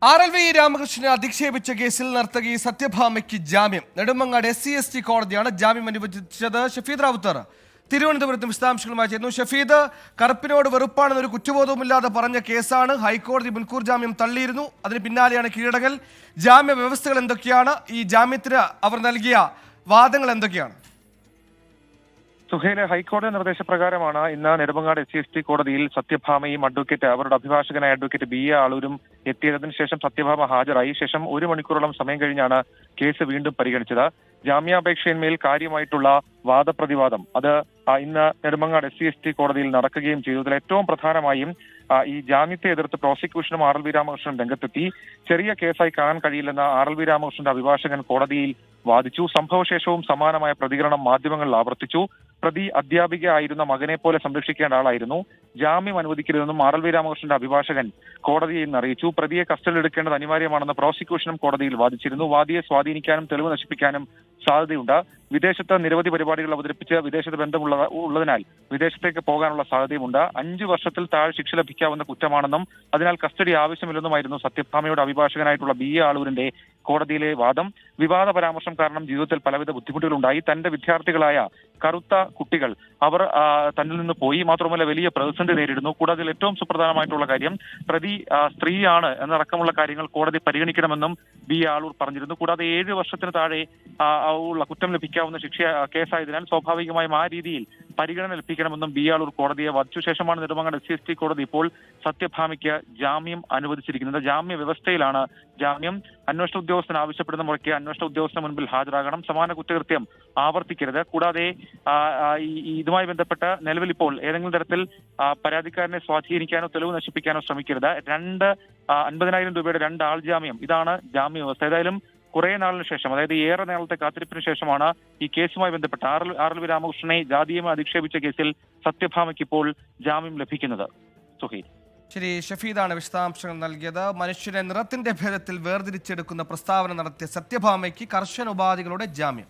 RLV രാമകൃഷ്ണനെ അധിക്ഷേപിച്ച കേസിൽ നർത്തകി സത്യഭാമയ്ക്ക് ജാമ്യം. നെടുമങ്ങാട് SC/ST കോടതിയാണ് ജാമ്യം അനുവദിച്ചത്. ഷഫീദ് റാവുത്തർ തിരുവനന്തപുരത്ത് വിശദാംശങ്ങളുമായി ചേരുന്നു. ഷഫീദ്, കറുപ്പിനോട് വെറുപ്പാണെന്നൊരു കുറ്റബോധവുമില്ലാതെ പറഞ്ഞ കേസാണ്. ഹൈക്കോടതി മുൻകൂർ ജാമ്യം തള്ളിയിരുന്നു. അതിന് പിന്നാലെയാണ് കീഴടങ്ങൽ. ജാമ്യ വ്യവസ്ഥകൾ എന്തൊക്കെയാണ്? ഈ ജാമ്യത്തിന് അവർ നൽകിയ വാദങ്ങൾ എന്തൊക്കെയാണ്? സുഹേല്, ഹൈക്കോടതി നിർദ്ദേശപ്രകാരമാണ് ഇന്ന് നെടുമങ്ങാട് SC/ST കോടതിയിൽ സത്യഭാമയും അവരുടെ അഭിഭാഷകനായ അഡ്വക്കേറ്റ് BA ആളൂരും എത്തിയതിനു ശേഷം സത്യഭാമ ഹാജരായി. ശേഷം 1 മണിക്കൂറോളം സമയം കഴിഞ്ഞാണ് കേസ് വീണ്ടും പരിഗണിച്ചത്. ജാമ്യാപേക്ഷയിന്മേൽ കാര്യമായിട്ടുള്ള വാദപ്രതിവാദം അത് ഇന്ന് നെടുമങ്ങാട് SC/ST കോടതിയിൽ നടക്കുകയും ചെയ്തു. ഇതിൽ ഏറ്റവും പ്രധാനമായും ഈ ജാമ്യത്തെ എതിർത്ത് പ്രോസിക്യൂഷനും RLV രാമകൃഷ്ണൻ രംഗത്തെത്തി. ചെറിയ കേസായി കാണാൻ കഴിയില്ലെന്ന RLV രാമകൃഷ്ണന്റെ അഭിഭാഷകൻ കോടതിയിൽ വാദിച്ചു. സംഭവശേഷവും സമാനമായ പ്രതികരണം മാധ്യമങ്ങളിൽ ആവർത്തിച്ചു. പ്രതി അധ്യാപികയായിരുന്ന മകനെ പോലെ സംരക്ഷിക്കേണ്ട ആളായിരുന്നു. ജാമ്യം അനുവദിക്കരുതെന്നും RLV രാമകൃഷ്ണന്റെ അഭിഭാഷകൻ കോടതിയെ ഇന്ന് അറിയിച്ചു. പ്രതിയെ കസ്റ്റഡിയിൽ എടുക്കേണ്ടത് അനിവാര്യമാണെന്ന് പ്രോസിക്യൂഷനും കോടതിയിൽ വാദിച്ചിരുന്നു. വാദിയെ സ്വാധീനിക്കാനും തെളിവ് നശിപ്പിക്കാനും സാധ്യതയുണ്ട്. വിദേശത്ത് നിരവധി പരിപാടികൾ അവതരിപ്പിച്ച് വിദേശത്ത് ബന്ധമുള്ളതിനാൽ വിദേശത്തേക്ക് പോകാനുള്ള സാധ്യതയുമുണ്ട്. 5 വർഷത്തിൽ താഴെ ശിക്ഷ ലഭിക്കാവുന്ന കുറ്റമാണെന്നും അതിനാൽ കസ്റ്റഡി ആവശ്യമില്ലെന്നുമായിരുന്നു സത്യഭാമയുടെ അഭിഭാഷകനായിട്ടുള്ള BA ആളൂരിന്റെ കോടതിയിലെ വാദം. വിവാദ പരാമർശം കാരണം ജീവിതത്തിൽ പലവിധ ബുദ്ധിമുട്ടുകളുണ്ടായി. തന്റെ വിദ്യാർത്ഥികളായ കറുത്ത കുട്ടികൾ അവർ തന്നിൽ നിന്ന് പോയി. മാത്രമല്ല വലിയ പ്രതിസന്ധി നേരിടുന്നു. കൂടാതെ ഏറ്റവും സുപ്രധാനമായിട്ടുള്ള കാര്യം പ്രതി സ്ത്രീയാണ് എന്നടക്കമുള്ള കാര്യങ്ങൾ കോടതി പരിഗണിക്കണമെന്നും BA ആളൂർ പറഞ്ഞിരുന്നു. കൂടാതെ 7 വർഷത്തിന് താഴെ ഉള്ള കുറ്റം ലഭിക്കാവുന്ന കേസായതിനാൽ സ്വാഭാവികമായും ആ രീതിയിൽ പരിഗണന ലഭിക്കണമെന്നും BA ആളൂർ കോടതിയെ വാദിച്ച ശേഷമാണ് നെടുമങ്ങാട് SC/ST കോടതി ഇപ്പോൾ സത്യഭാമയ്ക്ക് ജാമ്യം അനുവദിച്ചിരിക്കുന്നത്. ജാമ്യ വ്യവസ്ഥയിലാണ് ജാമ്യം. അന്വേഷണ ഉദ്യോഗസ്ഥൻ ആവശ്യപ്പെടുന്ന മുറയ്ക്ക് അന്വേഷണ ഉദ്യോഗസ്ഥന് മുൻപിൽ ഹാജരാകണം. സമാന കുറ്റകൃത്യം ആവർത്തിക്കരുത്. കൂടാതെ ഇതുമായി ബന്ധപ്പെട്ട് നിലവിൽ ഇപ്പോൾ ഏതെങ്കിലും തരത്തിൽ പരാതിക്കാരനെ സ്വാധീനിക്കാനോ തെളിവ് നശിപ്പിക്കാനോ ശ്രമിക്കരുത്. 50,000 രൂപയുടെ 2 ആൾ ജാമ്യം, ഇതാണ് ജാമ്യ വ്യവസ്ഥ. ഏതായാലും കുറെ നാളിന് ശേഷം, അതായത് ഏറെ നാളത്തെ കാത്തിരിപ്പിന് ശേഷമാണ് ഈ കേസുമായി ബന്ധപ്പെട്ട് RLV രാമകൃഷ്ണനെ ജാതീയമായി അധിക്ഷേപിച്ച കേസിൽ സത്യഭാമയ്ക്ക് ഇപ്പോൾ ജാമ്യം ലഭിക്കുന്നത്. സുഹൈൽ, ശരി, ഷഫീദാണ് വിശദാംശങ്ങൾ നൽകിയത്. മനുഷ്യനെ നിറത്തിന്റെ ഭേദത്തിൽ വേർതിരിച്ചെടുക്കുന്ന പ്രസ്താവന നടത്തിയ സത്യഭാമയ്ക്ക് കർശന ഉപാധികളോടെ ജാമ്യം.